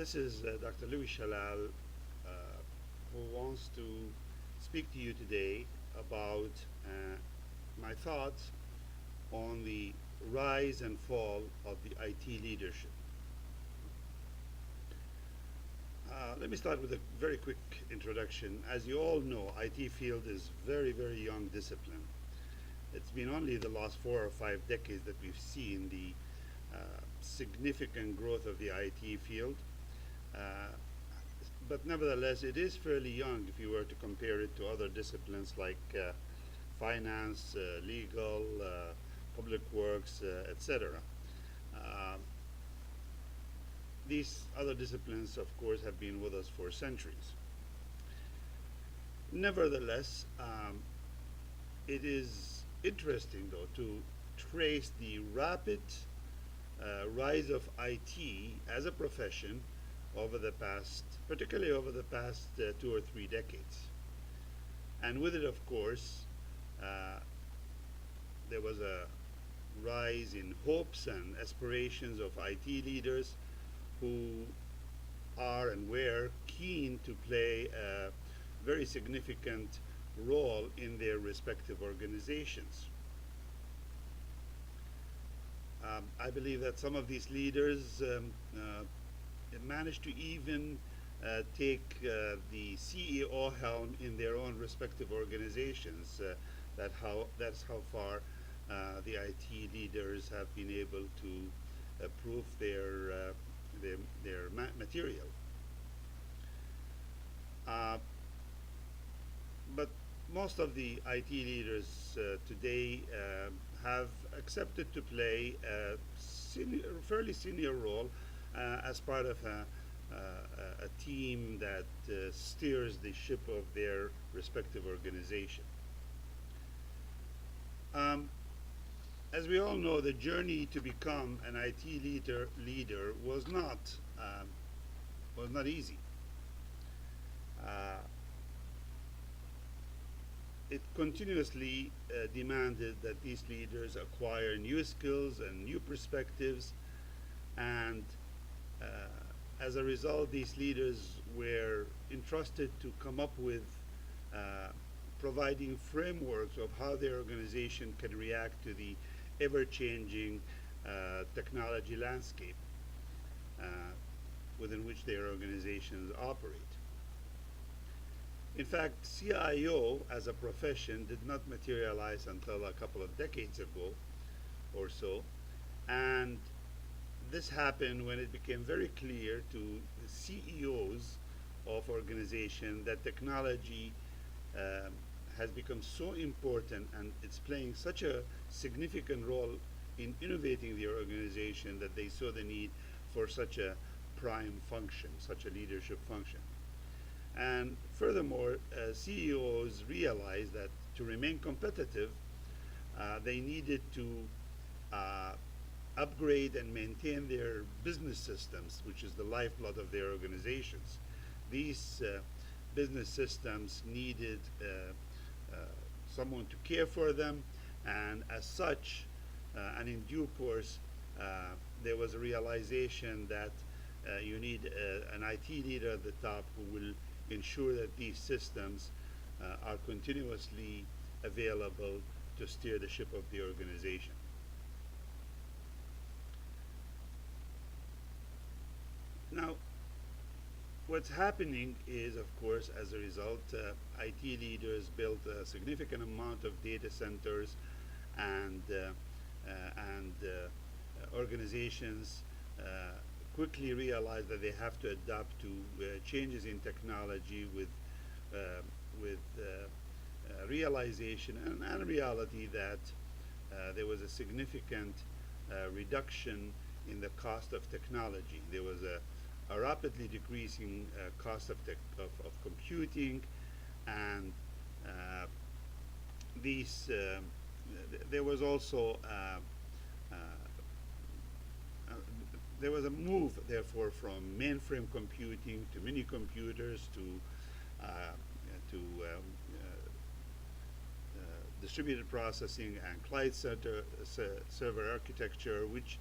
This is Dr. Louis Shalal, who wants to speak to you today about my thoughts on the rise and fall of the IT leadership. Let me start with a very quick introduction. As you all know, IT field is very young discipline. It's been only the last 4 or 5 decades that we've seen the significant growth of the IT field. Uh, but nevertheless, it is fairly young if you were to compare it to other disciplines like finance, legal, public works, etc. Uh, these other disciplines, of course, have been with us for centuries. Nevertheless, it is interesting, though, to trace the rapid rise of IT as a profession over the past, particularly over the past 2 or 3 decades. And with it, of course, uh, there was a rise in hopes and aspirations of IT leaders who are and were keen to play a very significant role in their respective organizations. I believe that some of these leaders managed to even take the CEO helm in their own respective organizations. That's how far the IT leaders have been able to prove their material. Uh, but most of the IT leaders today have accepted to play a fairly senior role as part of a team that steers the ship of their respective organization. Um, as we all know, the journey to become an IT leader was not easy. Uh, it continuously demanded that these leaders acquire new skills and new perspectives, and uh, as a result, these leaders were entrusted to come up with uh, providing frameworks of how their organization can react to the ever-changing technology landscape uh, within which their organizations operate. In fact, CIO as a profession did not materialize until a couple of decades ago or so, and this happened when it became very clear to the CEOs of organizations that technology um, has become so important and it's playing such a significant role in innovating the organization that they saw the need for such a prime function, such a leadership function. And furthermore, CEOs realized that to remain competitive, they needed to uh, upgrade and maintain their business systems, which is the lifeblood of their organizations. These business systems needed uh, someone to care for them, and as such, and in due course, there was a realization that you need an IT leader at the top who will ensure that these systems are continuously available to steer the ship of the organization. Now, what's happening is, of course, as a result, IT leaders built a significant amount of data centers, and organizations quickly realize that they have to adapt to changes in technology with realization and reality that there was a significant reduction in the cost of technology. There was a rapidly decreasing cost of computing, and uh, these there was also uh, uh, there was a move, therefore, from mainframe computing to mini computers to distributed processing and client server architecture, which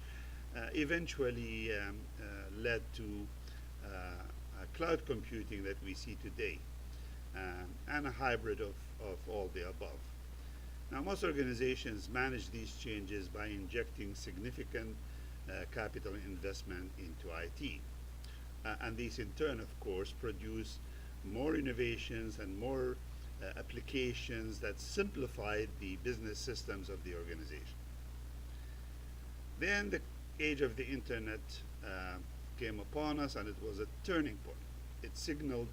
eventually led to cloud computing that we see today, and a hybrid of all the above. Now, most organizations manage these changes by injecting significant capital investment into IT. And these, in turn, of course, produce more innovations and more applications that simplify the business systems of the organization. Then the age of the internet came upon us, and it was a turning point. It signaled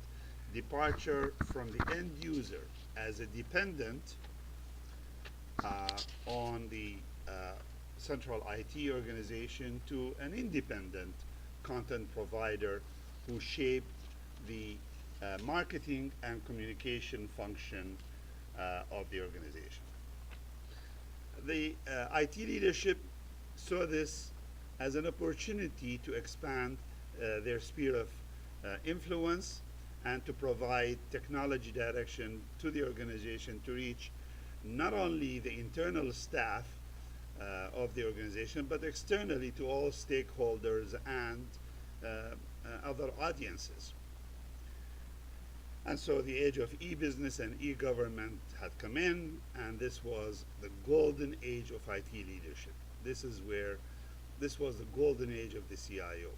departure from the end user as a dependent on the central IT organization to an independent content provider who shaped the marketing and communication function of the organization. The IT leadership saw this as an opportunity to expand their sphere of influence and to provide technology direction to the organization to reach not only the internal staff of the organization, but externally to all stakeholders and other audiences. And so the age of e-business and e-government had come in, and this was the golden age of IT leadership. This was the golden age of the CIO.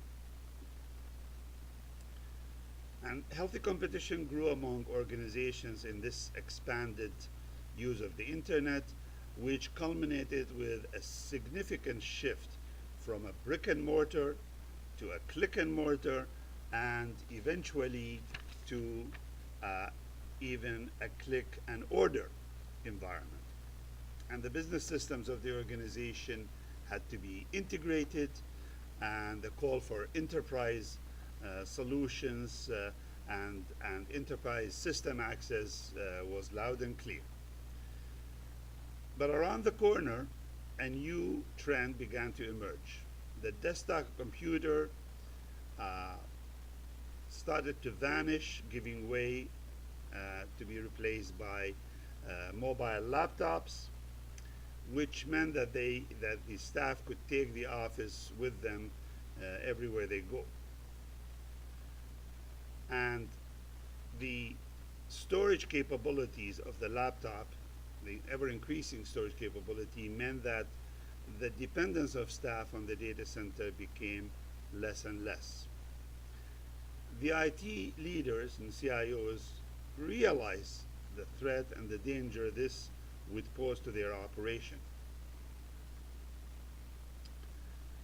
And healthy competition grew among organizations in this expanded use of the internet, which culminated with a significant shift from a brick and mortar to a click and mortar, and eventually to even a click and order environment. And the business systems of the organization had to be integrated, and the call for enterprise solutions and enterprise system access was loud and clear. But around the corner, a new trend began to emerge. The desktop computer started to vanish, giving way to be replaced by mobile laptops, which meant that the staff could take the office with them everywhere they go. And the storage capabilities of the laptop, the ever-increasing storage capability, meant that the dependence of staff on the data center became less and less. The IT leaders and CIOs realized the threat and the danger this would pose to their operation,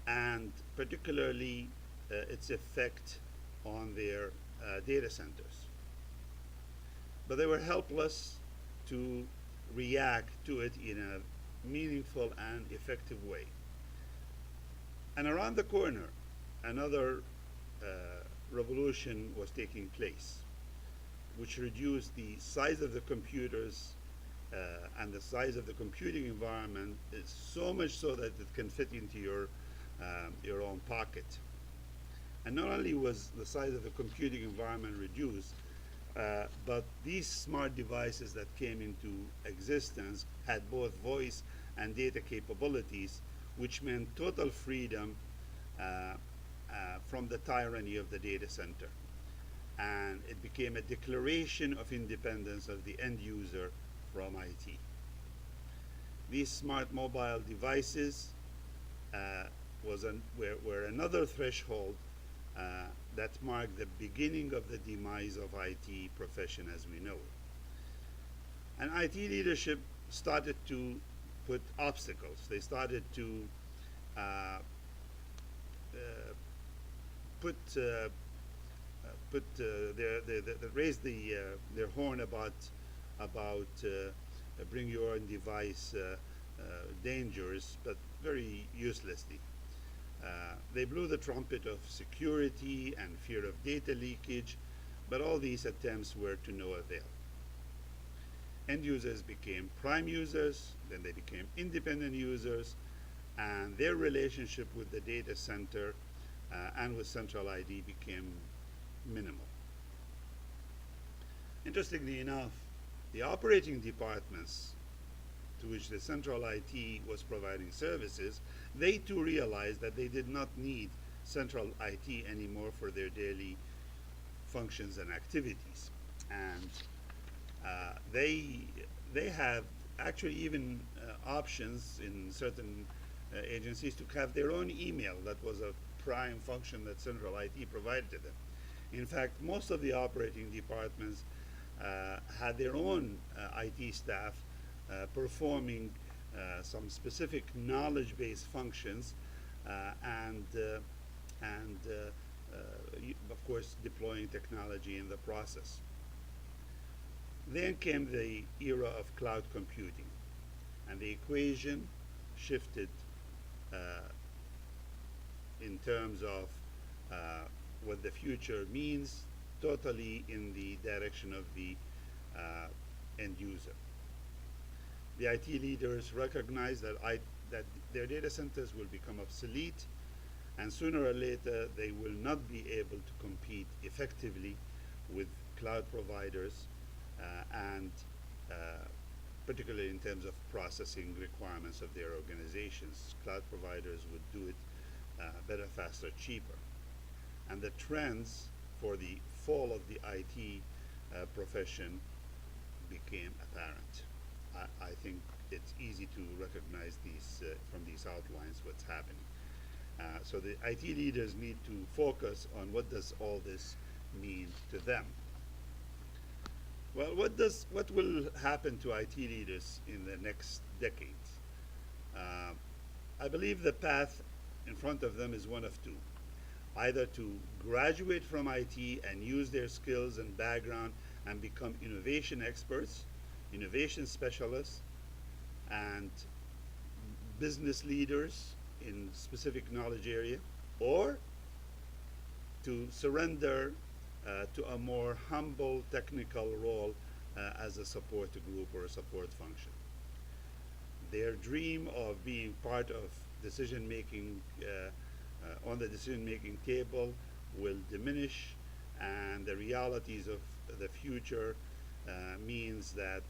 and particularly its effect on their data centers. But they were helpless to react to it in a meaningful and effective way. And around the corner, another revolution was taking place, which reduced the size of the computers and the size of the computing environment is so much so that it can fit into your own pocket. And not only was the size of the computing environment reduced, but these smart devices that came into existence had both voice and data capabilities, which meant total freedom from the tyranny of the data center. And it became a declaration of independence of the end user from IT. These smart mobile devices were another threshold that marked the beginning of the demise of IT profession as we know it. And IT leadership started to put obstacles. They started to raise their horn about bring your own device dangers, but very uselessly. They blew the trumpet of security and fear of data leakage, but all these attempts were to no avail. End users became prime users, then they became independent users, and their relationship with the data center and with central ID became minimal. Interestingly enough, the operating departments to which the central IT was providing services, they too realized that they did not need central IT anymore for their daily functions and activities. And they have actually even options in certain agencies to have their own email. That was a prime function that central IT provided to them. In fact, most of the operating departments had their own IT staff performing some specific knowledge-based functions and of course deploying technology in the process. Then came the era of cloud computing, and the equation shifted uh, in terms of what the future means, totally in the direction of the uh, end user. The IT leaders recognize that their data centers will become obsolete, and sooner or later they will not be able to compete effectively with cloud providers and uh, particularly in terms of processing requirements of their organizations. Cloud providers would do it better, faster, cheaper. And the trends for the fall of the IT profession became apparent. I think it's easy to recognize these from these outlines what's happening. So the IT leaders need to focus on what does all this mean to them. Well, what will happen to IT leaders in the next decades? Uh, I believe the path in front of them is one of two: either to graduate from IT and use their skills and background and become innovation experts, innovation specialists, and business leaders in specific knowledge area, or to surrender to a more humble technical role as a support group or a support function. Their dream of being part of decision making on the decision making table will diminish, and the realities of the future means that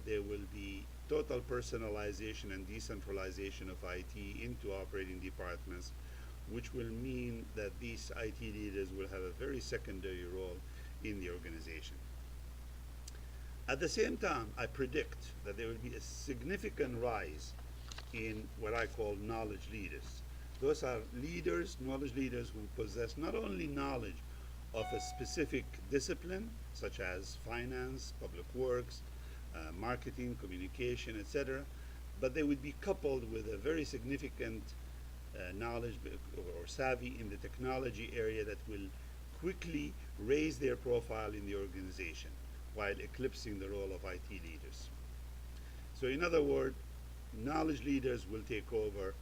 there will be total personalization and decentralization of IT into operating departments, which will mean that these IT leaders will have a very secondary role in the organization. At the same time, I predict that there will be a significant rise in what I call knowledge leaders. Those are leaders, knowledge leaders, who possess not only knowledge of a specific discipline, such as finance, public works, marketing, communication, etc., but they would be coupled with a very significant knowledge or savvy in the technology area that will quickly raise their profile in the organization while eclipsing the role of IT leaders. So in other words, knowledge leaders will take over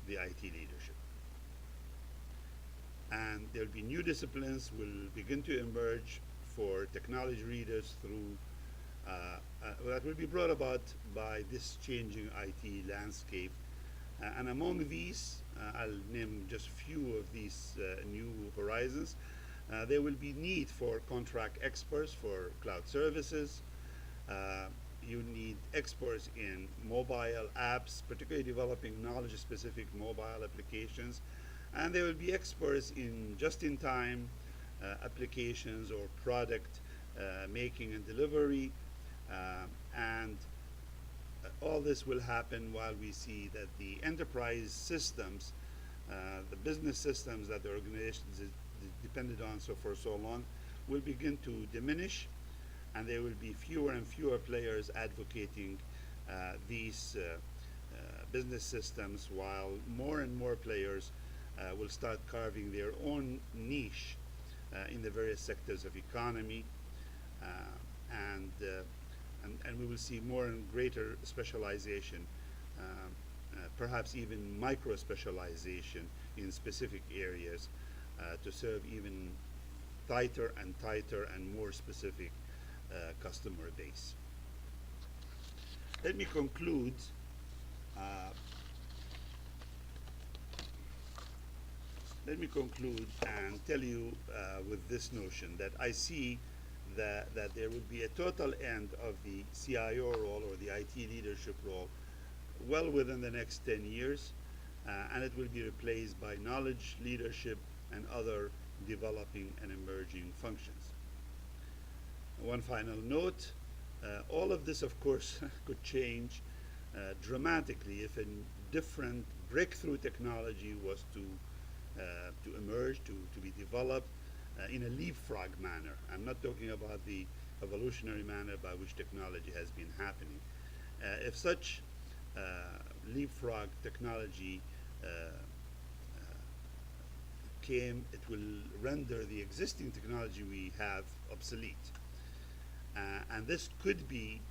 the IT leadership. And there'll be new disciplines will begin to emerge for technology leaders through that will be brought about by this changing IT landscape. And among these, I'll name just a few of these new horizons. There will be need for contract experts for cloud services. You need experts in mobile apps, particularly developing knowledge-specific mobile applications. And there will be experts in just-in-time applications or product making and delivery. And all this will happen while we see that the enterprise systems, the business systems that the organizations depended on for so long, will begin to diminish, and there will be fewer and fewer players advocating these business systems, while more and more players will start carving their own niche in the various sectors of economy, uh, and, uh, and we will see more and greater specialization, perhaps even micro specialization in specific areas to serve even tighter and more specific customer base. Let me conclude uh, and tell you with this notion that I see that there will be a total end of the CIO role or the IT leadership role well within the next 10 years. and it will be replaced by knowledge, leadership, and other developing and emerging functions. One final note, all of this, of course, could change dramatically if a different breakthrough technology was to emerge, to be developed in a leapfrog manner. I'm not talking about the evolutionary manner by which technology has been happening. If such leapfrog technology came, it will render the existing technology we have obsolete. And this could be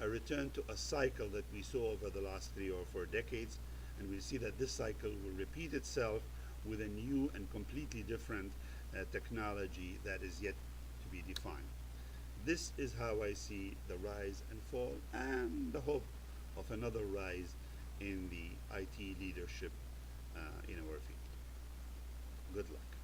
a return to a cycle that we saw over the last 3 or 4 decades, and we'll see that this cycle will repeat itself with a new and completely different technology that is yet to be defined. This is how I see the rise and fall and the hope of another rise in the IT leadership in our field. Good luck.